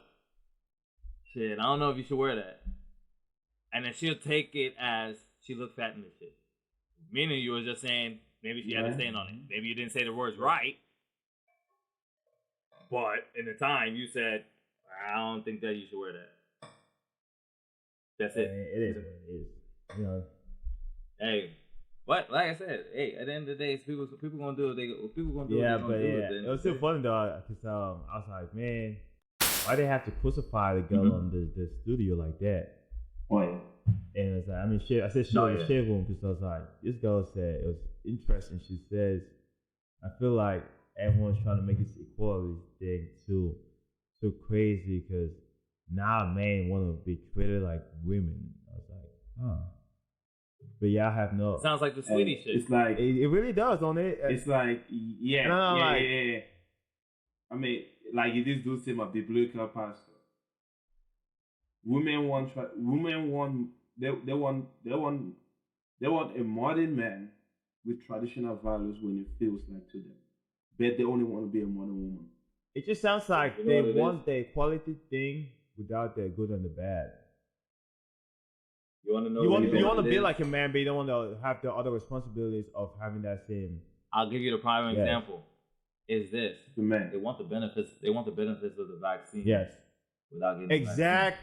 shit, I don't know if you should wear that. And then she'll take it as she looked fat in this shit. Meaning you were just saying, maybe she had to stand on it. Maybe you didn't say the words right. But in the time, you said, I don't think that you should wear that. That's it. It is what it is. Hey, But like I said, hey, at the end of the day, people gonna do it. People gonna do yeah, it. But it was still funny though, because I was like, man, why they have to crucify the girl on the studio like that? Oh yeah. And it's like, I mean, shit. I said shit on the shit room because I was like, this girl said it was interesting. She says, I feel like everyone's trying to make this equality thing too crazy because now men want to be treated like women. I was like, huh. But y'all have no. Sounds like the sweetie shit. It's like it really does, don't it? It's like yeah. I mean, like you just do say my biblical pastor. Women want they want a modern man with traditional values when it feels like to them, but they only want to be a modern woman. It just sounds like they want the equality thing without the good and the bad. You want to know? You want to be like a man, but you don't want to have the other responsibilities of having that same. I'll give you the prime example. Is this the man? They want the benefits. They want the benefits of the vaccine. Yes. Without getting exact.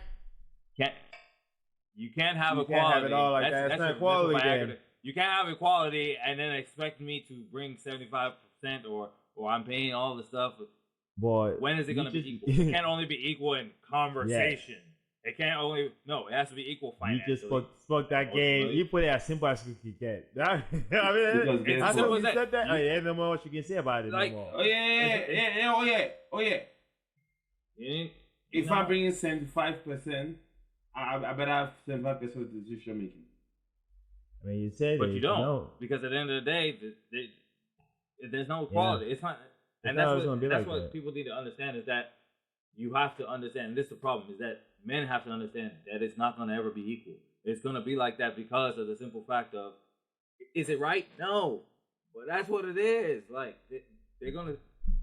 You can't have equality. Can't have it all like that. That's not equality. Then. You can't have equality and then expect me to bring 75% or I'm paying all the stuff. Boy, when is it going to be equal? It can't only be equal in conversation. It can't only it has to be equal financially. You just spoke that game. You put it as simple as you can get. I mean, as simple as that. Said that. Oh yeah, no more what you can say about it. Like, no more. Oh yeah. If I'm bringing 75%, I better have 75% of the decision making. I mean, you said but it, you don't because at the end of the day, there's no equality. Yeah. It's not, and that's what people need to understand is that you have to understand. And this is the problem: is that men have to understand that it's not going to ever be equal. It's going to be like that because of the simple fact of, is it right? No, but that's what it is. Like they're gonna,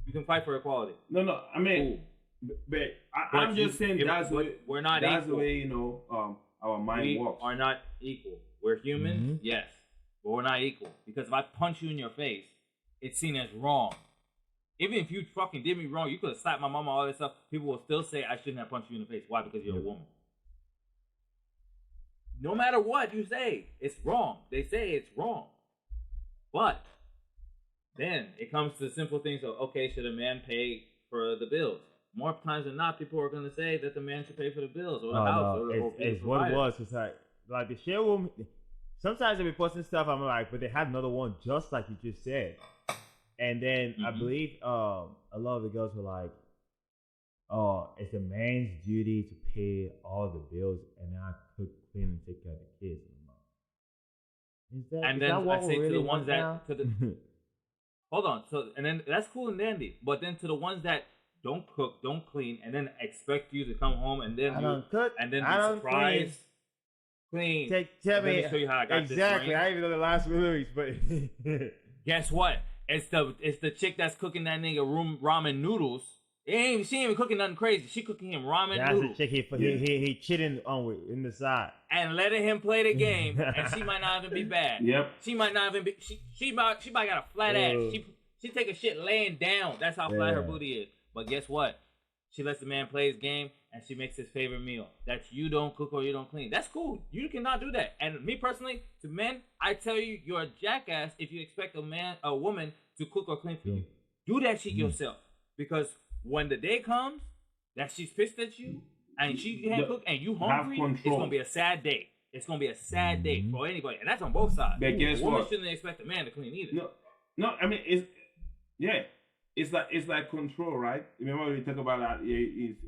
you can fight for equality. No. I mean. But I'm just saying we're not that's equal. The way our mind works. We are not equal. We're humans, yes, but we're not equal. Because if I punch you in your face, it's seen as wrong. Even if you fucking did me wrong, you could have slapped my mama, all that stuff. People will still say I shouldn't have punched you in the face. Why? Because you're a woman. No matter what you say, it's wrong. They say it's wrong, but then it comes to simple things of okay, should a man pay for the bills? More times than not, people are going to say that the man should pay for the bills or the house. It's what it was. It's like the share room. Sometimes they be posting stuff. I'm like, but they had another one just like you just said. And then I believe a lot of the girls were like, "Oh, it's a man's duty to pay all the bills, and I cook, clean, and take care of the kids." And then I say to the ones that hold on. So and then that's cool and dandy, but then to the ones that don't cook, don't clean, and then expect you to come home and then be surprised, clean. Tell me, let me show you how I got exactly. This I even know the last release, but guess what? It's the chick that's cooking that nigga ramen noodles. She ain't even cooking nothing crazy. She cooking him ramen noodles. That's the chick he cheating on with in the side and letting him play the game, and she might not even be bad. Yep. She might not even be. She might got a flat ass. She take a shit laying down. That's how flat her booty is. But guess what? She lets the man play his game, and she makes his favorite meal. That's you don't cook or you don't clean. That's cool. You cannot do that. And me personally, to men, I tell you, you're a jackass if you expect a woman to cook or clean for you. Do that shit yourself. Because when the day comes that she's pissed at you, and she can't cook, and you hungry, it's gonna be a sad day. It's gonna be a sad day for anybody, and that's on both sides. But guess woman what? shouldn't expect a man to clean either. No. I mean, it's like control, right? Remember we talk about that? It's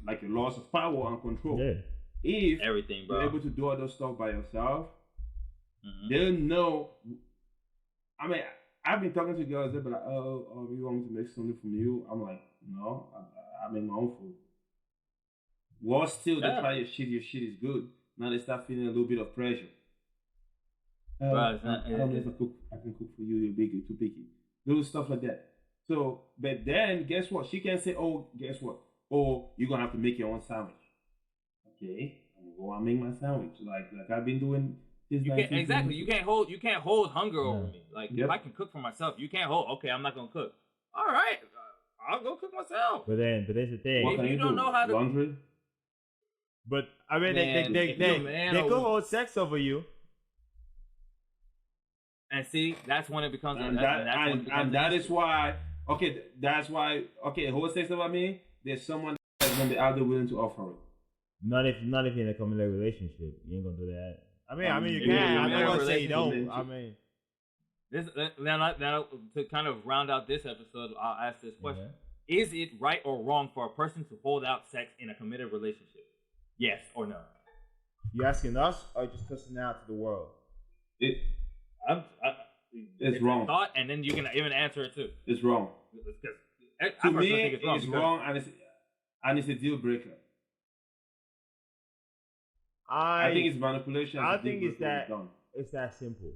like a loss of power and control. Yeah. If everything, bro, you're able to do all those stuff by yourself, they'll know. I mean, I've been talking to girls. They'll be like, "Oh, you want me to make something from you?" I'm like, "No, I make my own food." Well, still, they try your shit. Your shit is good. Now they start feeling a little bit of pressure. I don't know if I can cook for you. You're big, too picky. Little stuff like that. So, but then guess what? She can say, "Oh, guess what? Oh, you're gonna have to make your own sandwich." Okay, I'm gonna go and make my sandwich, like I've been doing. You can't hold hunger over me. Like if I can cook for myself, you can't hold. Okay, I'm not gonna cook. All right, I'll go cook myself. But there's the thing. What if you don't know how to laundry. But I mean, they could hold sex over you. And see, that's when it becomes. That is why. Okay, that's why. Okay, who says about me? There's someone that's gonna be out there willing to offer it. Not if you're in a committed relationship, you ain't gonna do that. I mean, you can. I'm not gonna say you don't. I mean, this now to kind of round out this episode, I'll ask this question: Is it right or wrong for a person to hold out sex in a committed relationship? Yes or no? You asking us, or just listening out to the world? It's wrong. Thought, and then you can even answer it too. It's wrong. To me, it's wrong, and it's a deal breaker. I think it's manipulation. I think it's that simple.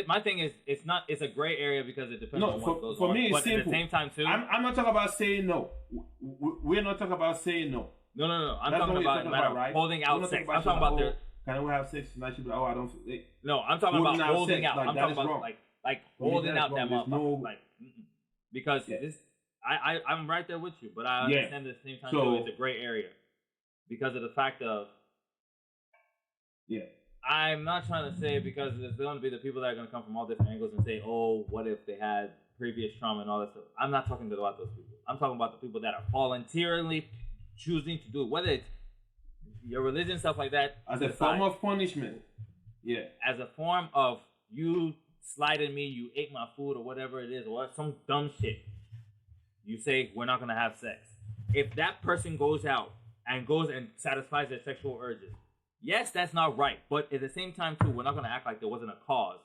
My thing is, it's a gray area because it depends on what goes on. For me, it's but simple. At the same time, too. I'm not talking about saying no. We're not talking about saying no. No. I'm talking about right? Holding out sex. I'm talking about can we have sex tonight? Oh, I don't. No, I'm talking about holding out. I'm talking about like holding out that motherfucker. Because this, I'm right there with you, but I understand at the same time too, it's a gray area because of the fact of. Yeah. I'm not trying to say because there's going to be the people that are going to come from all different angles and say, oh, what if they had previous trauma and all that stuff. I'm not talking about those people. I'm talking about the people that are voluntarily choosing to do it, whether it's your religion, stuff like that. As a form of punishment. Yeah. As a form of you slighted me, you ate my food or whatever it is, or some dumb shit. You say, we're not going to have sex. If that person goes out and satisfies their sexual urges, yes, that's not right. But at the same time, too, we're not going to act like there wasn't a cause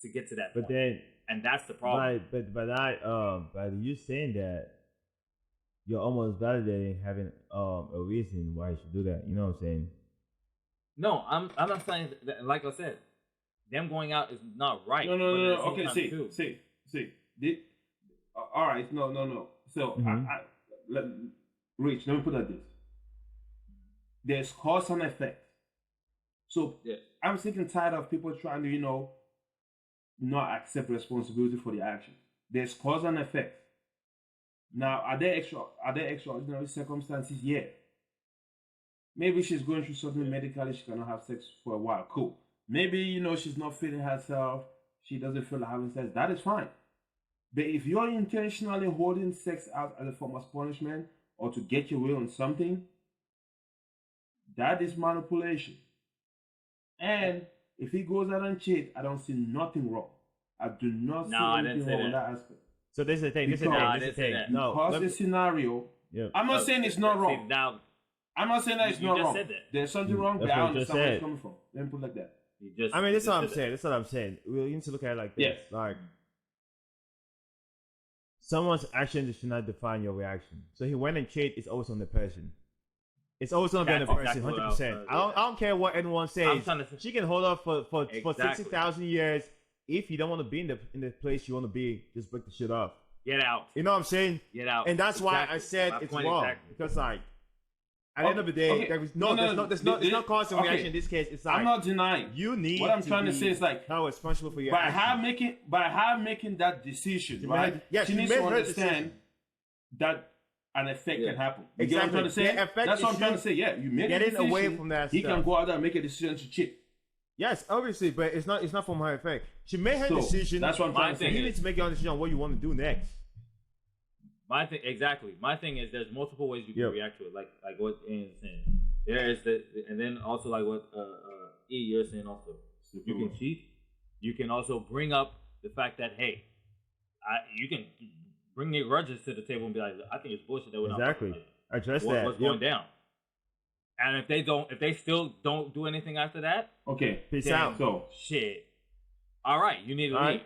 to get to that point. And that's the problem. By you saying that, you're almost validating having a reason why you should do that. You know what I'm saying? No, I'm not saying that. Like I said, them going out is not right. No. Okay, see. All right, no. So, Rich, let me put it like this. There's cause and effect. So, I'm sick and tired of people trying to, not accept responsibility for the action. There's cause and effect. Now, are there extraordinary circumstances? Yeah. Maybe she's going through something medically, she cannot have sex for a while. Cool. Maybe, she's not feeling herself, she doesn't feel like having sex. That is fine. But if you're intentionally holding sex out as a form of punishment or to get your will on something, that is manipulation. And if he goes out and cheats, I don't see nothing wrong. I do not see anything wrong in that aspect. So this is the thing. Because the scenario. Yep. I'm not saying it's not wrong. I'm not saying that it's not wrong. There's something wrong, but I understand where it's coming from. Let me put it like that. That's what I'm saying. That's what I'm saying. We need to look at it like this. Yes. Like, someone's action should not define your reaction. So he went and cheated. It's always on the person. It's always on the person, 100%. I don't care what anyone says. She can hold up for 60,000 years. If you don't want to be in the place you want to be, just break the shit off. Get out. You know what I'm saying? Get out. And that's why I said it's wrong. Because at the end of the day, there's no cause and reaction in this case. It's like, I'm not denying. You need what I'm trying to say is like how responsible for your by her making that decision, right? She needs to understand that an effect can happen. You get what I'm trying to say? That's what I'm trying to say. Yeah, you make a decision. Away from that he can go out there and make a decision to cheat. Yes, obviously, but it's not from her effect. She made her decision. That's what I'm trying to say. You need to make your own decision on what you want to do next. My thing is there's multiple ways you can react to it, like what Ian is saying. There is and then also like what you're saying also. You can cheat. You can also bring up the fact that you can bring your grudges to the table and be like, I think it's bullshit that we're not address that. What's going down? And if they still don't do anything after that, okay, peace out. So shit. All right, you need to leave.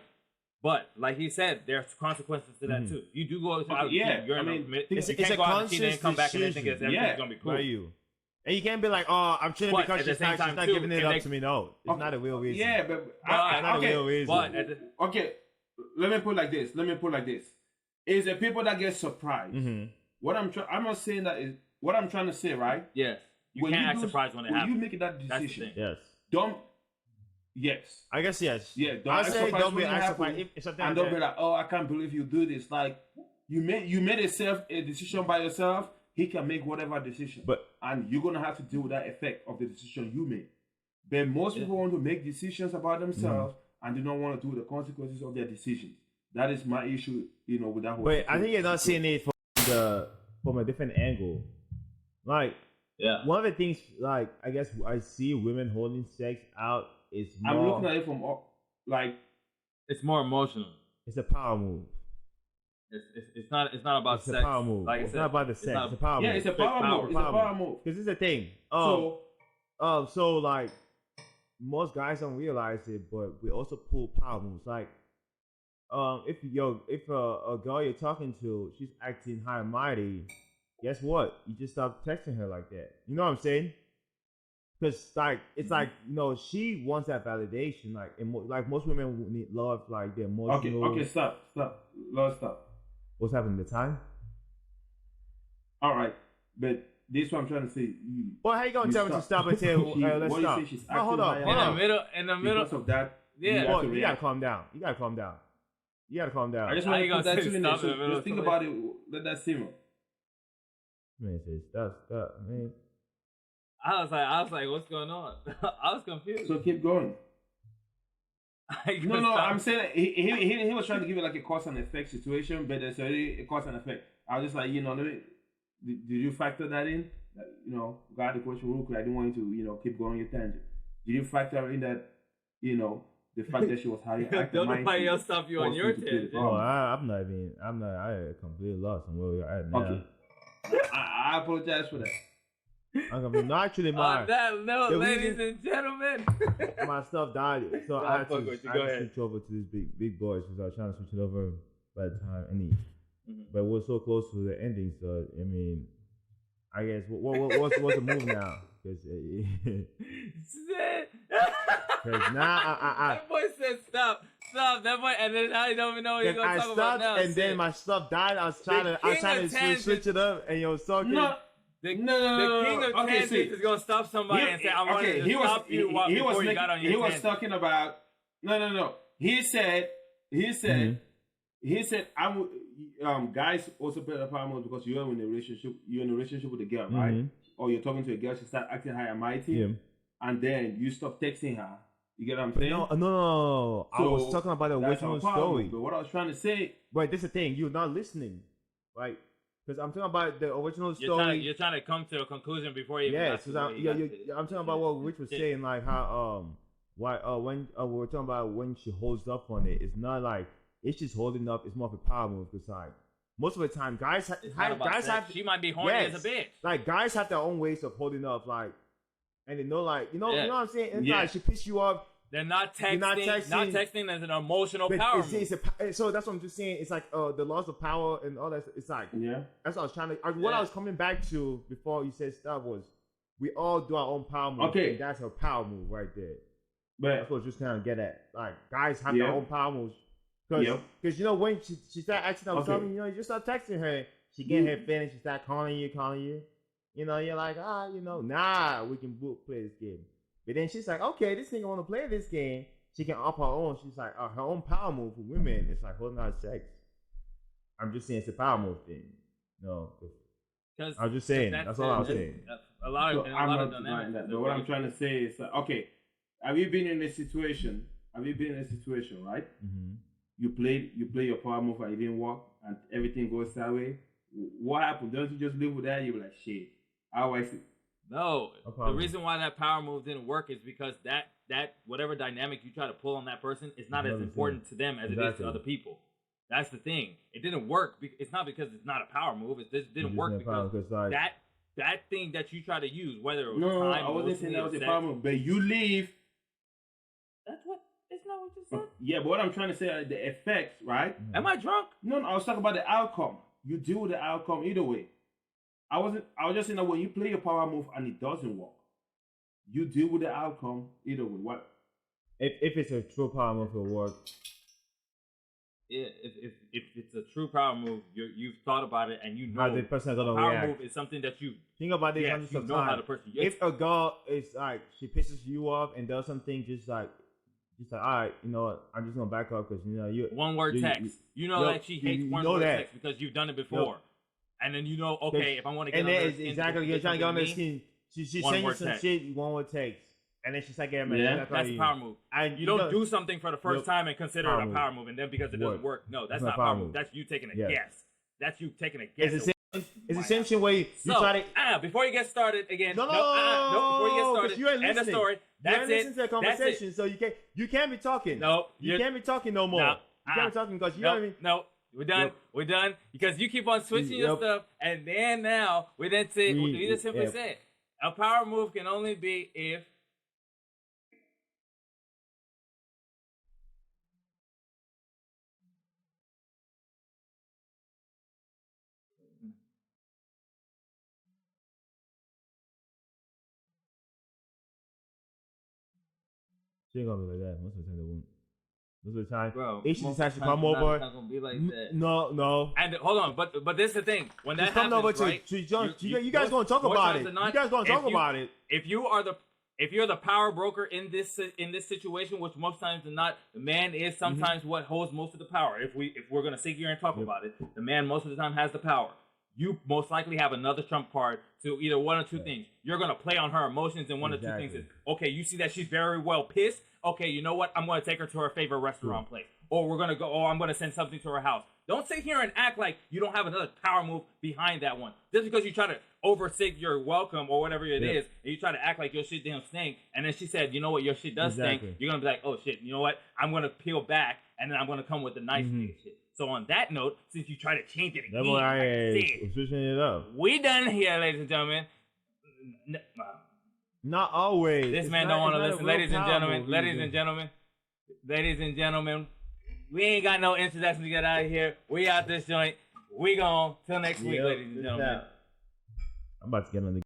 But like he said, there's consequences to that too. You do go out. It's a go out and cheat and come back and think everything's gonna be cool. And you can't be like, oh, I'm cheating because she's not giving it up to me. No, it's not a real reason. Yeah, but not a real reason. Okay, let me put it like this. It's the people that get surprised. What I'm trying to say, right? Yes. You can't act surprised when it happens. You make that decision. Yes. Yes. I guess yes. Yeah. Don't be surprised. And don't be like, oh, I can't believe you do this. Like, you made a decision by yourself. He can make whatever decision. And you're going to have to deal with that effect of the decision you made. But most people want to make decisions about themselves and do not want to do the consequences of their decisions. That is my issue, with that whole. But I think you're not seeing it from a different angle. Like, one of the things, like, I guess I see women holding sex out is more. I'm looking at it from like. It's more emotional. It's a power move. It's not about sex. It's a power move. Like it's not about the sex. It's a power move. Yeah, it's a power move. It's a power move. Because it's a thing. So like, most guys don't realize it, but we also pull power moves. Like, if a girl you're talking to, she's acting high and mighty, guess what? You just stop texting her like that. You know what I'm saying? Because like it's like she wants that validation. Like most women need love, like their emotional. Okay, stop. Love, stop. What's happening? The time? All right, but this is what I'm trying to say. Well, how you gonna tell me to stop and tell let's stop? Hold on. In the middle because of that. Yeah, you gotta calm down. I just want to put that to you. So just think about it. Let that simmer. Man, say stop, man. I was like, what's going on? I was confused. So keep going. No, I'm saying he was trying to give it like a cause and effect situation, but there's already a cause and effect. I was just like, did you factor that in? Got the question real quick. I didn't want you to, keep going your tangent. Did you factor in that, the fact that she was high? Don't nobody else stop you on your tangent. I completely lost on where we're at now. Okay. I apologize for that. I'm not actually mine. Ladies and gentlemen. My stuff died, so I had to switch over to this big boys because I was trying to switch it over by the time but we're so close to the ending, so I mean, I guess what's the move now? Because now that boy said stop. That boy, and then I don't even know what you're gonna talk about now. And then my stuff died. I was trying to switch it up, and you're talking. The king of tangents is gonna stop somebody and say, "I want to stop you before you got on your tangent." He was talking about no. He said, guys also play the power move because you're in a relationship with a girl, right? Or you're talking to a girl, she start acting high and mighty, and then you stop texting her. You get what I'm saying? No. I was talking about the original story. But what I was trying to say, but this is the thing, you're not listening, right? Because I'm talking about the original story. You're trying to come to a conclusion before you. Yes, I'm talking about what Rich was saying, like how when we're talking about when she holds up on it, it's not like it's just holding up. It's more of a power move because like most of the time, guys have. She might be horny as a bitch. Like guys have their own ways of holding up, like, and they know, like you know what I'm saying. And like she piss you off. They're not texting. Not texting as an emotional power move. So that's what I'm just saying. It's like the loss of power and all that. It's like that's what I was trying to. What I was coming back to before you said stuff was we all do our own power move. Okay, and that's her power move right there. But that's what I was just trying to get at. Like guys have their own power moves because when she start acting up something, you just start texting her. She get her feelings. She start calling you. You're like nah, we can play this game. But then she's like, okay, this nigga want to play this game. She can up her own. She's like, her own power move for women. It's like holding out sex. I'm just saying it's a power move thing. I'm just saying. That's all I was saying. A lot of dynamics. But what I'm trying to say is that, okay, have you been in a situation, right? Mm-hmm. You play your power move and it didn't work and everything goes that way. What happened? Don't you just live with that? You're like, shit. How I see. No, the reason why that power move didn't work is because that whatever dynamic you try to pull on that person is not as important to them as it is to other people. That's the thing. It didn't work. It's not because it's not a power move. It just didn't work because that thing that you try to use, whether it was time, I wasn't saying that was a power move, but you leave. That's what. Isn't that what you said? Yeah, but what I'm trying to say are the effects, right? Am I drunk? No, I was talking about the outcome. You deal with the outcome either way. I was just saying that when you play your power move and it doesn't work, you deal with the outcome either way. What? If it's a true power move, it'll work. Yeah, if it's a true power move, you've thought about it and you know how the person is gonna power react. Move is something that you think about this. Yeah, you know how the person. If a girl is like she pisses you off and does something just like all right, I'm just gonna back up because you one word text. That she hates one word text because you've done it before. And then okay, if I want to get on her skin, exactly, you're trying to get on her skin. She sends you some shit, one word text. And then she's like, that's a power move. And you don't do something for the first time and consider it a power move, and then because it doesn't work, no, that's not power move. That's you taking a guess. That's you taking a guess. It's the same shit where you try to. Before you get started again. No, before you get started. End of story. That's it. Listen to the conversation, so you can't be talking. No, you can't be talking no more. You can't be talking because you know what I mean. No, we're done. We're done because you keep on switching your stuff, and then now we then say we just simply say a power move can only be if. She ain't gonna be like that. Most of the time, they won't. Most of the time, bro, each time she come over. It's not gonna be like that. No. And hold on, but this is the thing. When that happens, over right? You guys gonna talk about it. You guys gonna talk about it. If you're the power broker in this situation, which most times than not, the man is sometimes what holds most of the power. If we're gonna sit here and talk about it, the man most of the time has the power. You most likely have another trump card to either one or two things. You're going to play on her emotions, and one or two things is, okay, you see that she's very well pissed. Okay, you know what? I'm going to take her to her favorite restaurant place. Or we're going to go, I'm going to send something to her house. Don't sit here and act like you don't have another power move behind that one. Just because you try to oversight your welcome or whatever it is, and you try to act like your shit damn stink, and then she said, you know what, your shit does stink, you're going to be like, oh shit, you know what? I'm going to peel back, and then I'm going to come with the nice shit. So on that note, since you try to change it again, switching it up. We done here, ladies and gentlemen. Not always. This man don't want to listen, ladies and gentlemen. We ain't got no introduction to get out of here. We out this joint. We gone till next week, ladies and gentlemen. I'm about to get on the